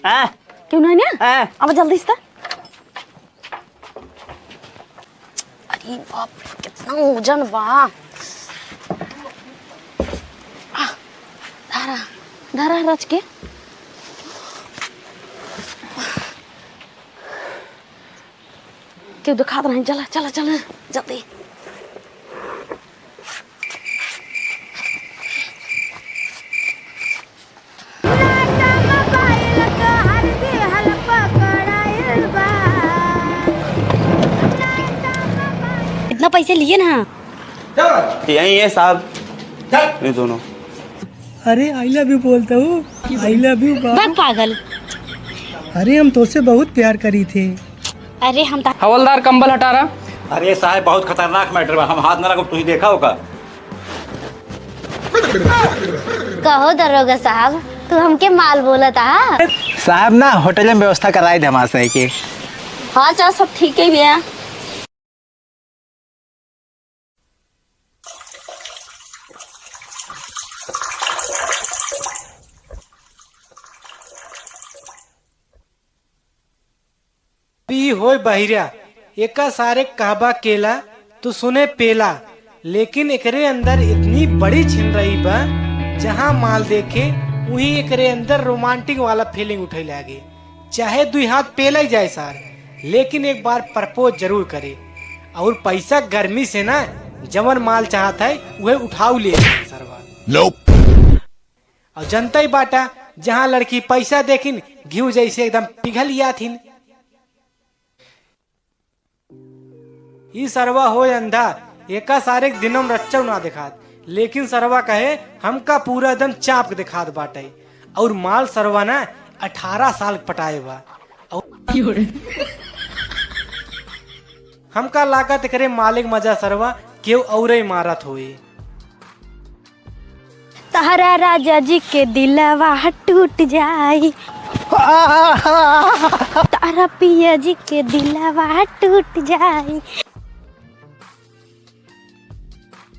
क्यों नहीं ना अब जल्दी से। अरे बाप रे कितना वजन बा। धारा धारा रच के क्यों दिखा रहे हैं। चला चला चला जल्दी। इतना पैसे लिए ना यही है साहब ये दोनों। अरे आई लव यू बोलता हूँ। आई लव यू भाग पागल। अरे हम तुझसे बहुत प्यार करी थे। अरे हम हवलदार कंबल हटा रहा। अरे साहब बहुत खतरनाक मैटर, हम हाथ ना रखो। तुझे देखा होगा। कहो दरोगा साहब तू हमके माल बोला था। साहब ना होटल में व्यवस्था कराए थे हमारे के। हाँ चल सब ठीक है भैया। पी होय बहिरा एका सारे कहबा केला तो सुने पेला, लेकिन एकरे अंदर इतनी बड़ी छिन रही बा जहाँ माल देखे वही एकरे अंदर रोमांटिक वाला फीलिंग उठे लगे। चाहे दुई हाथ पेला ही जाए सार, लेकिन एक बार प्रपोज जरूर करे। और पैसा गर्मी से ना जवन माल चाहता है वह उठाऊ ले सरवा। nope. और जनता ही बाटा जहाँ लड़की पैसा देखिन घी जैसे एकदम पिघल गया थी। ई सरवा हो अंधा एका सारे दिनों में रच्चा ना दिखात, लेकिन सरवा कहे हमका पूरा एकदम चाप दिखात बाटे। और माल सरवा ना 18 साल पटाए बा। हमका लागत करे मालिक मजा सरवा क्यों और मारत होए। तारा राजा जी के दिलवा टूट जाई। तारा पिया जी के दिलवा टूट जाई।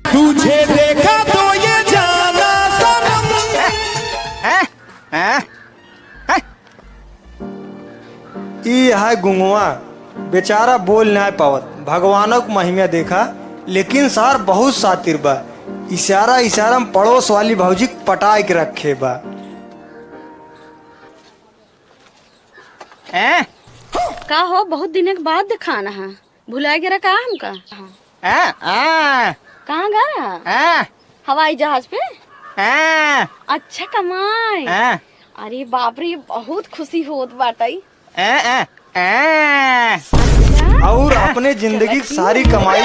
तुझे देखा तो ये जाना सनम। ई है गुंगवा बेचारा बोल नहीं पावत। भगवानों को महिमा देखा, लेकिन सार बहुत सातिर बा। इशारा इशारा में पड़ोस वाली भौजी पटाई के रखे बा। का हो बहुत दिन के बाद दिखाना है। भुला गिरा का हमका। कहाँ गया? हवाई जहाज पे। अच्छा कमाई। अरे बाप रे बहुत खुशी होत बाटाई। और अपने जिंदगी की सारी कमाई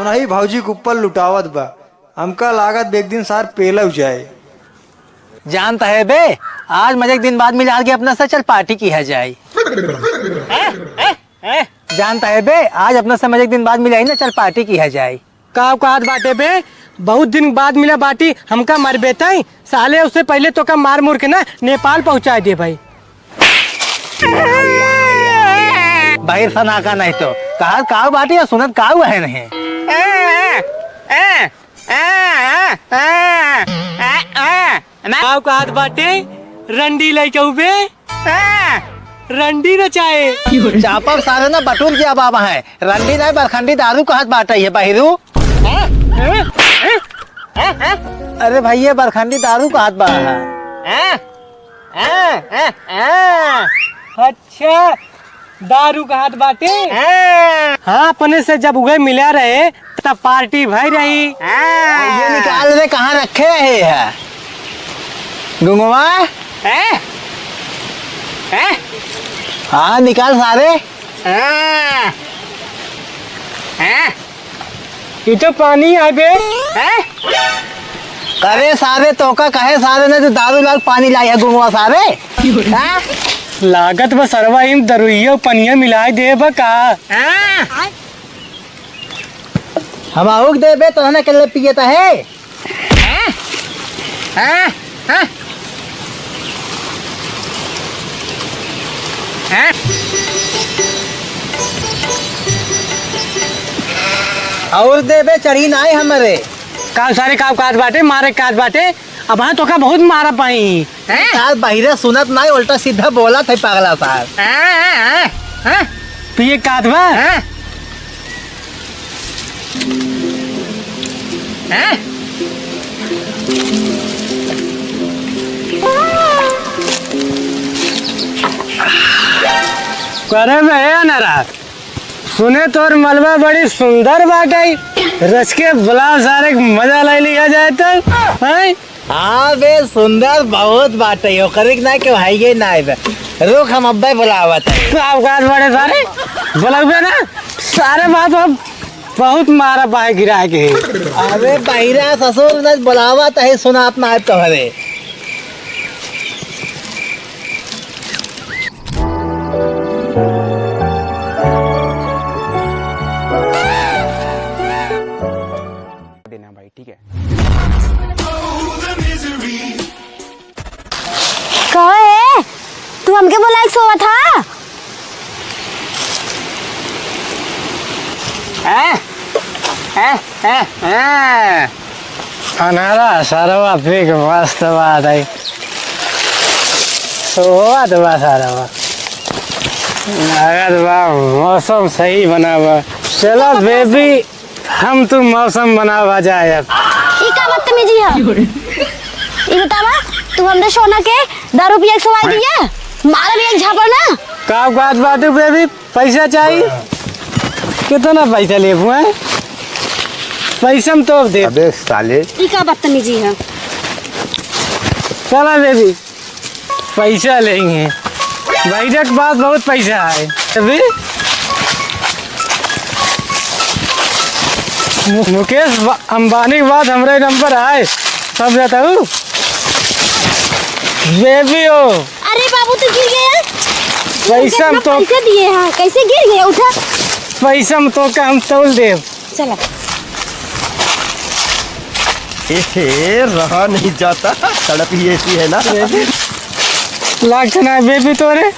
उन्हीं भौजी के ऊपर लुटावत बा। हमका लागत एक दिन सार पेला जाए। जानता है बे आज मजे दिन बाद मिला के अपना से चल पार्टी की है जाए। जानता है बे आज अपना से मजे दिन बाद मिला ना चल पार्टी की है जाए। का हाथ बाटे बे बहुत दिन बाद मिला बाटी। हमका मर बेताई साले उससे पहले तो का मार मुर के ना नेपाल पहुंचा दे भाई। बाहर सना का नहीं तो कहा काव बाटी या सुनत काव है नहीं। का हाथ बाटे रंडी लेके बे रंडी न चाहे चापक सारे ना बटूर किया बाबा है। रंडी नहीं बरखंडी दारू का हाथ बाटा है बाहिरू। अरे भाई ये बरखंडी दारू का हाथ बाहा है। अच्छा दारू का हाथ बाटे। हाँ अपने से जब उगे मिला रहे तब पार्टी भाई रही। ये निकाल दे कहाँ रखे है गुंगवा। हाँ निकाल सारे। ये तो पानी है बे। अरे सारे तो का कहे सारे ने तो दारू लाल पानी लाया गुंगवा सारे। लागत बस सरवा इन दरुइयो पनिया मिलाए दे बका। हम आउक दे बे तो ना कल पिएता है। और दे बे चढ़ी ना हमारे का सारे काव काज बाटे मारे काज बाटे। अब हाँ तो का बहुत मारा पाई सार बहिरा सुनत नहीं उल्टा सीधा बोला थे पागला सार पिए काटवा करे में नाराज सुने तोर मलबा बड़ी सुंदर बाटे रच के बुलाव सारे मजा ले लिया जाए तो हाँ बे सुंदर बहुत बाटे ओकरे ना के भाई ना रुक हम अब्बे बुलावत है अवकाश बड़े सारे बुलावे ना सारे बात अब बहुत मारा पाए गिरा के अबे बहिरा ससुर ने बुलावत है सुना अपना तो हरे कहे तू हमके बोला सोवा था अनारा सारा फिक मस्त बात है सोवा तो बा सारा अगर बा मौसम सही बना बा चलो बेबी हम तो मौसम बनावा जाए अब का बदतमीजी है ये बतावा तू हमने सोना के दारू पिए सवाल दिया मारा भी एक झापड़ ना का बात बात बेबी पैसा चाहिए कितना पैसा ले हुआ पैसा में तो दे अबे साले ये का बदतमीजी है चला बेबी पैसा लेंगे भाई के पास बहुत पैसा है अभी मुकेश अंबानी के बाद हमारे नंबर आए सब जाता हूँ बेबी हो अरे बाबू तू गिर गया पैसा में तो पैसे दिए हैं कैसे गिर गया उठा पैसा में तो का हम तोल दे चला रहा नहीं जाता सड़क ही ऐसी है ना लाख ना बेबी तोरे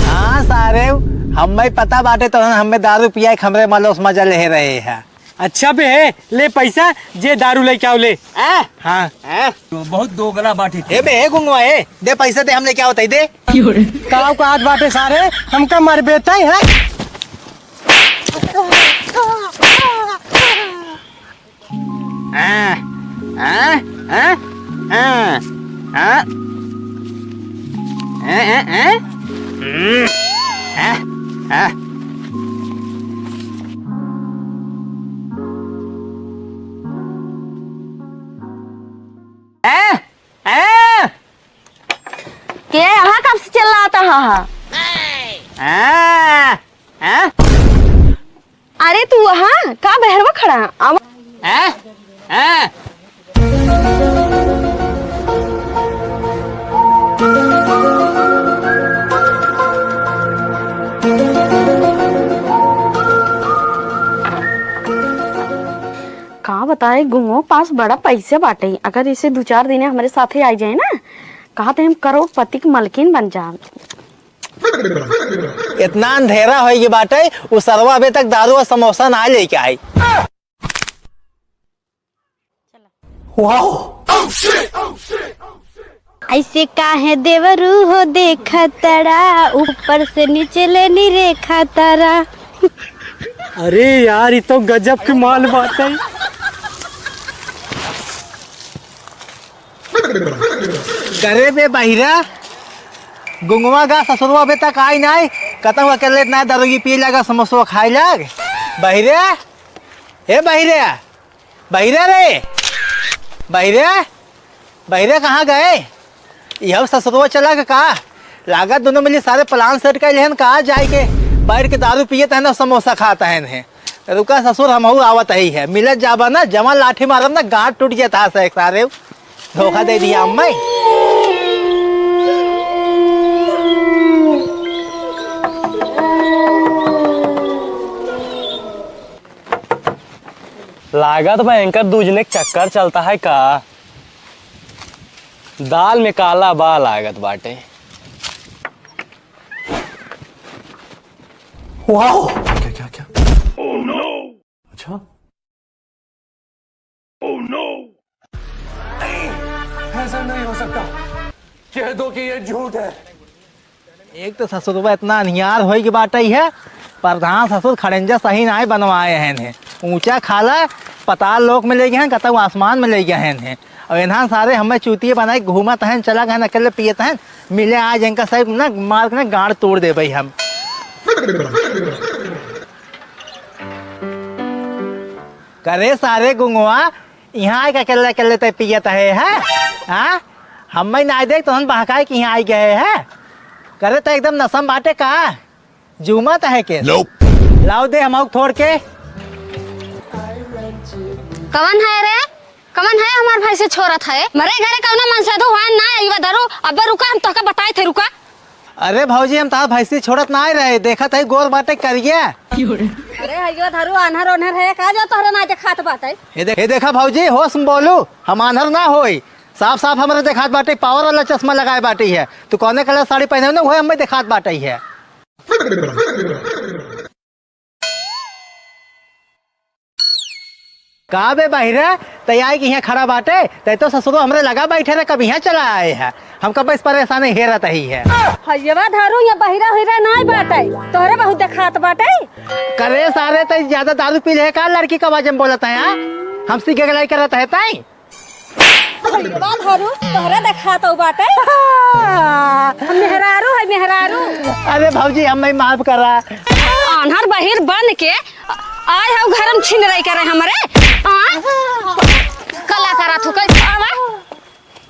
हाँ सारे हमें पता बाटे तो हमें दारू पिया हमरे मालोस मजा ले रहे हैं अच्छा बे है ले पैसा जे दारू ले क्या ले हाँ बहुत दोगला बाटी ए बे है गुंगवा है दे पैसा दे हम ले क्या होता है दे काव का हाथ बाटे सारे हमका मर बेता है के यहाँ कब से चल रहा था अरे तू वहाँ का बहरवा खड़ा अब कहा बताए गुंगो पास बड़ा पैसे बाटे अगर इसे 2-4 दिन हमारे साथ ही आ जाए ना कहा तो हम करोड़पति की मलकिन बन जाए इतना अंधेरा हो ये बाटे वो सरवा अभी तक दारू और समोसा ना लेके आई ऐसे काहे देवरू हो देखा तड़ा ऊपर से नीचे ले नी रेखा तारा अरे यार ये तो गजब की माल बात है करे बे बहिरा गुंगवा का ससुरवा अभी तक आई नहीं कतम अकेले ना दारू पी लगा समोसा खाई लग बहिरे हे बहिरे बहिरे रे बहिरे बहिरे कहाँ गए यह ससुरवा चला के कहा लागत दोनों मिली सारे प्लान सेट कर लेन कहा जाए के बैठ के दारू पिए तहन समोसा खाता है रुका ससुर हम आवत ही है मिलत जाबा ना जमा लाठी मारब ना गांठ टूट जाता है सारे धोखा दे दिया अम्मा लागत भयंकर दूजने चक्कर चलता है का दाल में काला बा लागत बाटे वाओ क्या क्या क्या ओह नो अच्छा ओह नो ऐसा नहीं हो सकता, कह दो कि ये झूठ है। एक तो ससुरबा इतना अनियार हो के बाटे है, प्रधान ससुर खड़ंजा सही नहीं बनवाए हैं, ऊंचा खाला पताल लोक में ले गए हैं, कतौ आसमान में ले गए हैं, और इन्हां सारे हमें चूतिए बनाए घूमत हैं, चला गए अकेले पियत हैं, मिले आज इनका सही ना मार के ना गाड़ तोड़ दे भाई हम। करे सारे गुंगवा यहाँ के अकेले अकेले ते पियत है हाँ, हम ना देख तो हम बहकाए कि यहाँ आई गए है, करे तो एकदम नसम बाटे का जुमत है के लाओ दे हम थोड़ के। कवन है रे, कवन है हमार भाई से छोरत है, मरे घरे कवना मन से धुआं ना आईवा धरो, अब रुका हम तोका बताए थे रुका। अरे भौजी हम तार भैंसी छोड़त ना रहे, देखा था गोर बाटे करिए। अरे हइयो धरो अनहर ओनहर है का जो तोहरा ना देखात बाटे। ये देखा भौजी होश में बोलू, हम अनहर ना होई, साफ साफ हमारे देखात बाटे, पावर वाला चश्मा लगाए बाटी है, तू कौने कलर साड़ी पहने ना वो हमें देखात बाटे है। का बे बहिरा तैयार की यहाँ खड़ा बाटे, तै तो ससुरो हमरे लगा बैठे रे, कभी यहाँ चला आए है, हम कब इस परेशानी हेरत ही है। हइयवा धरो या बहिरा हिरा नहीं बाटे, तोहरे बहुत देखात बाटे। करे सारे तै ज्यादा दारू पी ले का लड़की का आवाज में बोलता है, हमसे गगलाई करत है ताई। हइयवा धरो तोहरे देखात बाटे, हम मेहरारू है मेहरारू। अरे भौजी हमें माफ करा, अनहर बहिर बन के आए हो घर में छीन रही करे हमरे कला करा थु कैसे आवा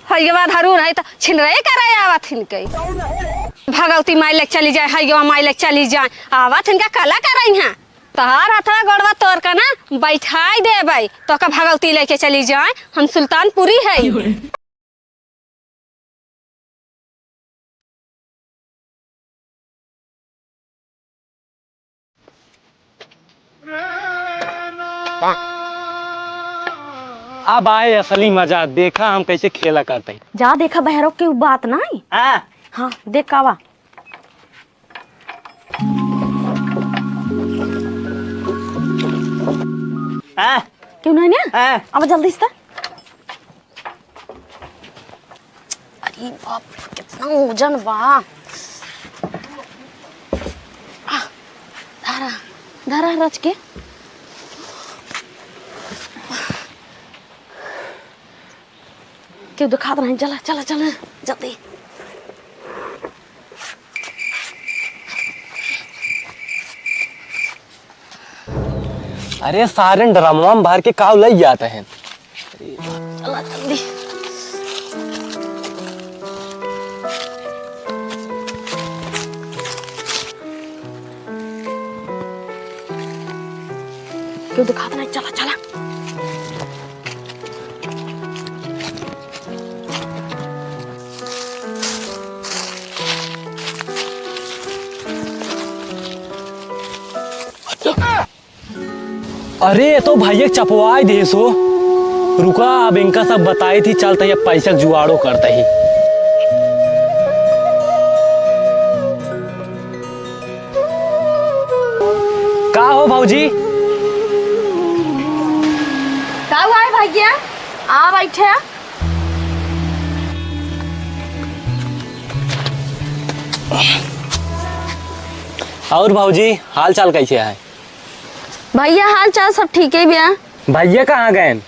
हइयवा धरू रही तो छीन रही करे आवा थिन के भगवती माई लेक चली जाए, हइयवा माई लेक चली जाए, आवा थिन का कला करई हां तहार हथवा गड़वा तोर का ना बैठाई देबै तो का भगवती लेके चली जाए, हम सुल्तानपुरी है। अब आए असली मजा, देखा हम कैसे खेला करते हैं। जा देखा बहरो की बात नहीं। हाँ देख कावा क्यों नहीं ना अब जल्दी से। अरे बाप रे कितना वजन बा, धारा धारा रच के क्यों दिखा रहे हैं, चला चला चला जल्दी। अरे सारे ड्रामा में बाहर के काव लग जाते हैं। चला जल्दी। क्यों दिखा रहे हैं, चला चला। अरे ये तो भैया चपवाई दे सो, रुका अब इनका सब बताई थी, चलते ही पैसा जुआड़ो करते ही। का हो भौजी, का हुआ है भैया, आ बैठे। और भौजी हाल चाल कैसे है? भैया हाल चाल सब ठीक है भैया। भैया कहाँ गए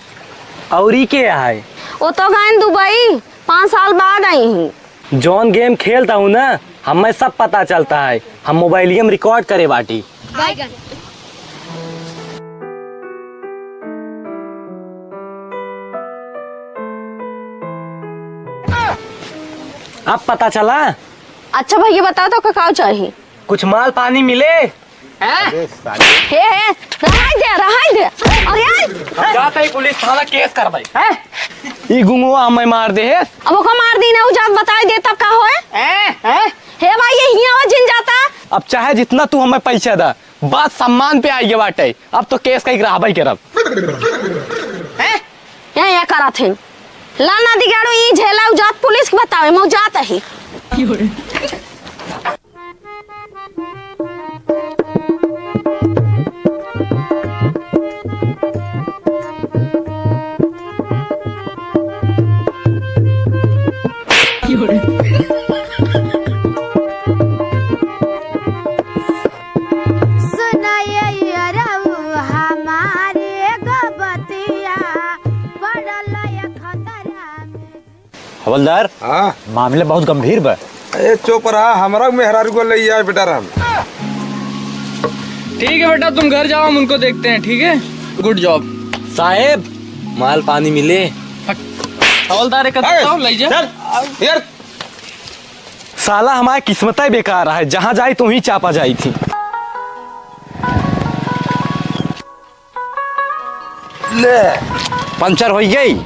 और ही के है? वो तो गए दुबई, 5 साल बाद आई हूँ। जौन गेम खेलता हूँ ना हमें सब पता चलता है, हम मोबाइल में रिकॉर्ड करे बाटी। अब पता चला। अच्छा भैया बताओ तो क्या चाहिए? कुछ माल पानी मिले? रहाई दे अरे जाता ही पुलिस थाना केस कर भाई है, ई गुंगवा हमें मार दे है। अब वो मार दी ना, जब बता दे तब का होए हे भाई ये हिया जिन जाता। अब चाहे जितना तू हमें पैसा दा, बात सम्मान पे आई बाटे, अब तो केस कहीं ग्राहबाई करब या करा थे लाना दिगाड़ो ई झेला जात पुलिस के बतावे मौ जात है। हवलदार हाँ मामला बहुत गंभीर बा। ए चुप रहा, हमारा मेहरारू को ले आए बेटा राम। ठीक है बेटा, तुम घर जाओ, हम उनको देखते हैं। ठीक है, गुड जॉब साहेब माल पानी मिले। हवलदार एक ले जा। यार साला हमारी किस्मत ही बेकार है, जहाँ जाई तो ही चापा जाई थी। ले पंचर हो गई।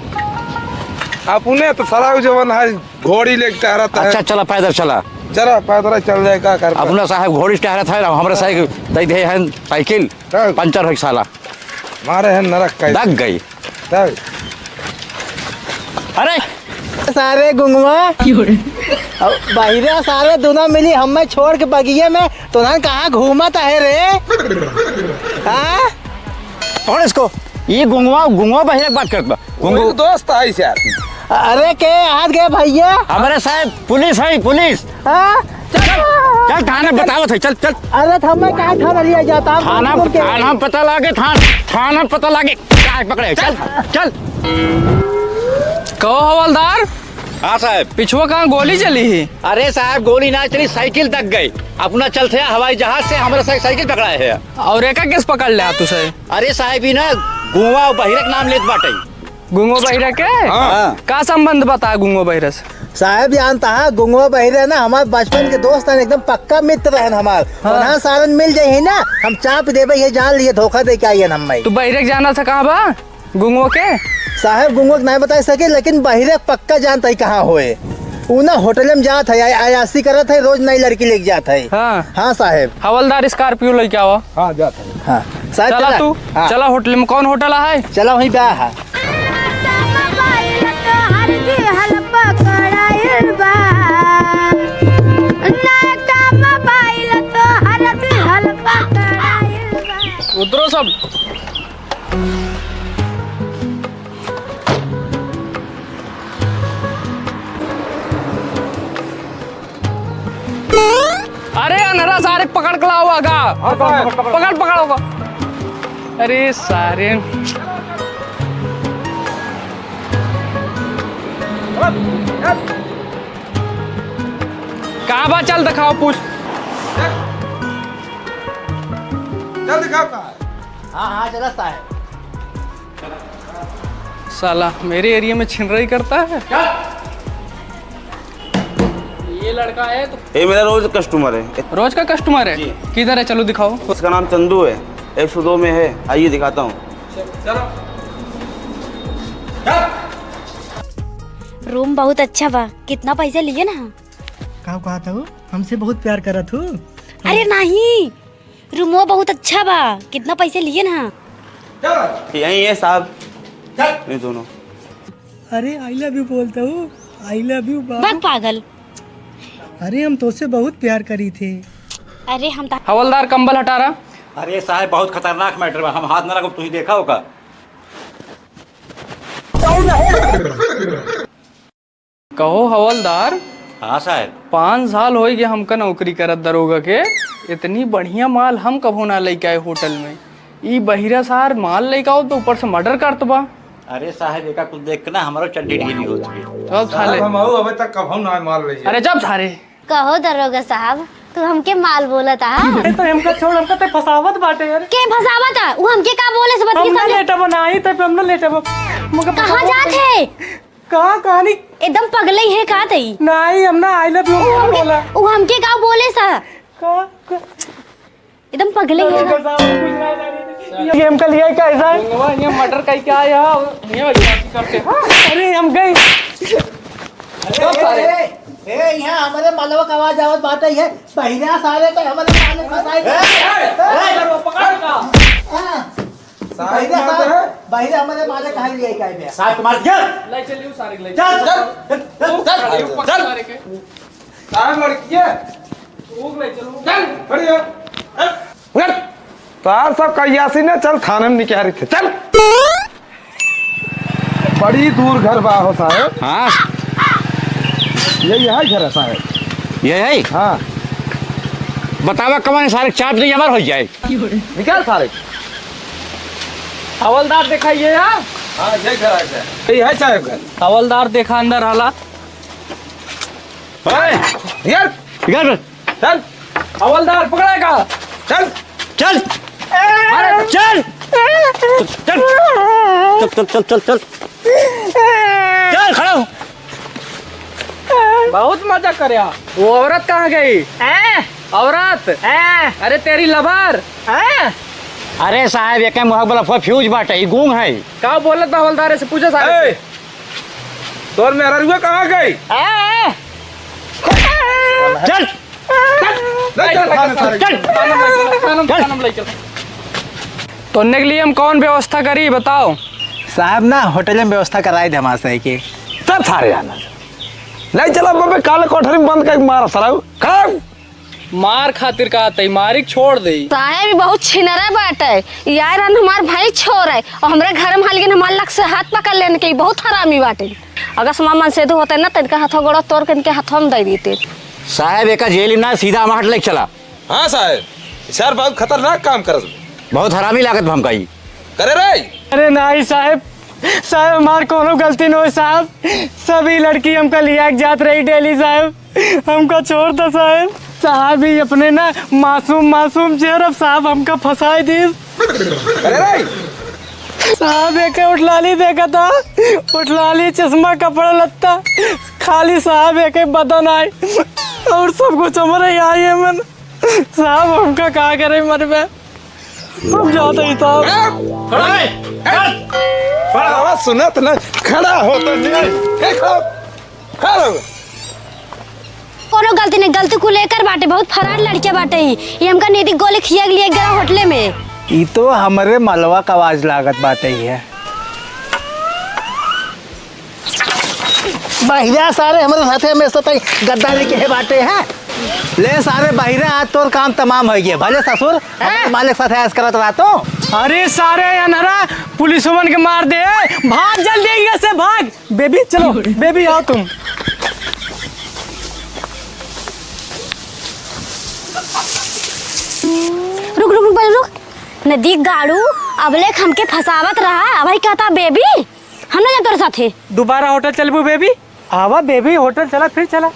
अपने तो सारा जवन है घोड़ी लेके टहराता है। अच्छा चला पैदल चला। जरा पैदल चल जाए का कर। अपना साहब घोड़ी टहरा था, हमारे साइकिल दे दे है साइकिल पंचर हो साला मारे है नरक का दग गई। दग। अरे सारे गुंगवा बहिरा सारे दोनों मिली हमें छोड़ के बगिए में तो ना कहाँ घूमत है रे? हाँ कौन इसको? ये गुंगवा गुंगवा बहिरा की बात करता। कोई दोस्त है यार। अरे के हाथ गए भैया? हमारे साहब पुलिस है, पुलिस। हाँ चल थाने बताओ थे, चल चल अरे हमें कहाँ थाना लिया जाता? थाना थाना पता लागे, थाना पता लागे क्या पकड़े। चल चल। कहो हवलदार, हाँ साहब। पिछुआ कहाँ गोली चली ही? अरे साहब गोली ना चली, साइकिल तक गई। अपना चलते हवाई जहाज से हमारे साइकिल पकड़ाए है। और एक किस पकड़ लिया तुझे? अरे साहब ही ना गुंगवा और बहिरा के नाम लेत बाटे। गुंगो बहिरा के? हाँ। का संबंध बता गुंगो बहिरा से? साहब जानता है गुंगवा बहिरा ना हमारे बचपन के दोस्त हैं, एकदम पक्का मित्र हैं हमारे। हाँ सारन मिल जाये ना हम चाप देवे, ये जान लिए धोखा दे के आइए हम। तू बहिरा के जाना था कहाँ बा? गुंगो के? साहब गुंगवा नहीं बता सके लेकिन बहिरा पक्का जानता है कहाँ होए। वो ना होटल में जात है, आयासी करत है, रोज नई लड़की लेके जाता है। हाँ हाँ साहब। हवलदार स्कॉर्पियो लेके आवा। हाँ जाता है। हाँ साहब चला तू। हाँ। चला होटल में। कौन होटल है? चला वहीं ब्याह है। उतरो सब। अरे अनहरा सारे पकड़ के लाओ आगा। पकड़ पकड़ोगा। अरे सारे कहाँ बा? चल दिखाओ, पूछ। चल दिखाओ कहाँ है। हाँ हाँ चला साहब। साला मेरे एरिया में छिनराई करता है। ये लड़का है तो ये मेरा रोज कस्टमर है। रोज का कस्टमर है? किधर है? चलो दिखाओ। उसका नाम चंदू है, 102 में है। आइए दिखाता हूँ। रूम बहुत अच्छा बा। कितना पैसा लिए ना? कहा था वो हमसे बहुत प्यार करा तू। अरे नहीं, रूम वो बहुत अच्छा बा। कितना पैसे लिए ना? यही है साहब, ये दोनों। अरे आई लव यू बोलता हूँ। आई लव यू बग पागल। अरे हम तो से बहुत प्यार करी थे। अरे हम हवलदार कंबल हटा रहा। अरे साहब बहुत खतरनाक मैटर बा, हम हाथ ना रखो। तू ही देखा होगा। कहो हवलदार, हाँ साहब। 5 साल हो गए हमका नौकरी करत दरोगा के। इतनी बढ़िया माल हम कभो ना लेके आए होटल में। ई बहिरा सार माल लेके आओ तो ऊपर से मर्डर करत बा। अरे साहब एका कुछ देख के ना हमारो चड्डी ढीली होती है। चल साले। हम अबे तक कभो ना माल ले। अरे जब सारे कहो दरोगा साहब, तू हमके माल बोला था। तो हमका छोड़, हमका ते फसावत बाटे यार। के फसावा था? वो हमके का बोले से बता हमने लेटा बनाई तब हमने लेटा कहाँ जात है? कहाँ कहानी एकदम पगले ही है का तई? नहीं, हमने आई लव यू बोला। वो हमके का बोले सा? एकदम पगले ही है ना? ये हमका लिया कैसा? ये मर्डर कई क्या आया? ये बदमाशी करते। अरे हम गए। यहाँ हमारे मालवा का आवाज आवत बात है। बहिरा सारे पे हमारे माल फसाए। बहिरा हमारे माल कहाँ लिए क्या है? साहब तुम्हारे चल ले चलियो सारे ले। चल चल चल सारे के साहब लड़की है। ले चलो। चल बढ़िया। तार सब कैयासी ने चल थाने में निकल रही थे। चल बड़ी दूर घर बा हो साहब। हाँ यही है घर है साहब। ये है। हाँ बतावा कमान सारे चाप नहीं हमार हो जाए। निकाल सारे। हवलदार दिखाइए यहाँ। हाँ यही घर है। यही है साहब घर। हवलदार देखा अंदर हालात। यार चल हवलदार पकड़ेगा। चल चल चल चल चल चल चल चल चल खड़ा हो। बहुत मजा करे। वो औरत कहाँ गई? औरत अरे तेरी लवर। अरे साहब एक मुहब्बत फ्यूज बाटे ई गूंग है। का बोलत हवलदार से पूछो साहब। ए, तोर मेरा रुआ कहाँ गई? चल तोड़ने के लिए हम कौन व्यवस्था करी बताओ। साहब ना होटल में व्यवस्था कराए थे हमारे के। सब थारे आना नहीं चला बाबे काले कोठरी में बंद कर मारा सराऊ खड़ा। मार खातिर का आते मारिक छोड़ दे। साहेब भी बहुत छिनरा बाटे यार। हमार भाई छोर है और हमारे घर में हाल हमारे लग से हाथ पकड़ लेने के बहुत हरामी बाटे। अगर समान से दो होते ना तो इनका हाथों गोड़ा तोड़ के इनके हाथों में दे देते। साहब एक जेल ना सीधा हमारे लेके चला। हाँ साहब सर बहुत खतरनाक काम कर बहुत हरामी लागत भमकाई करे रे। अरे नहीं साहब, साहब हमार कोनो गलती नहीं साहब। सभी लड़की हमका लिया के जात रही डेली साहब, हमका छोड़ दो साहब। साहब ही अपने ना मासूम चेहरा साहब हमका फंसाई दी। करे रे साहब एक उठलाली देखा था, उठलाली चश्मा कपड़ा लगता खाली साहब एक बदन आए और सब कुछ हमारे आई है मन। साहब हमका क्या करे मर में हम जाते ही साहब। बड़ा सुनत ना खड़ा हो तो खड़ा कोनो गलती नहीं, गलती को लेकर बाटे बहुत फरार लड़के बाटे ही। ये हमका नीति गोली खिया के लिए गया होटले में। ई तो हमारे मलवा का आवाज लागत बाटे ही है। बहिरा सारे हमारे साथे हमेशा तक गद्दारी के बाटे हैं। ले सारे बहिरा आज तोर काम तमाम हो गए। भले ससुर मालिक साथे ऐस करत रहा तो। अरे सारे अनहरा पुलिस मन के मार दे, भाग जल्दी यहाँ से भाग। बेबी चलो, बेबी आओ तुम। रुक रुक रुक रुक। नदी गाड़ू अबले हमके फसावत रहा। अब कहता बेबी हम ना जा तोर साथे। दोबारा होटल चलबू बेबी? आवा बेबी होटल चला फिर चला।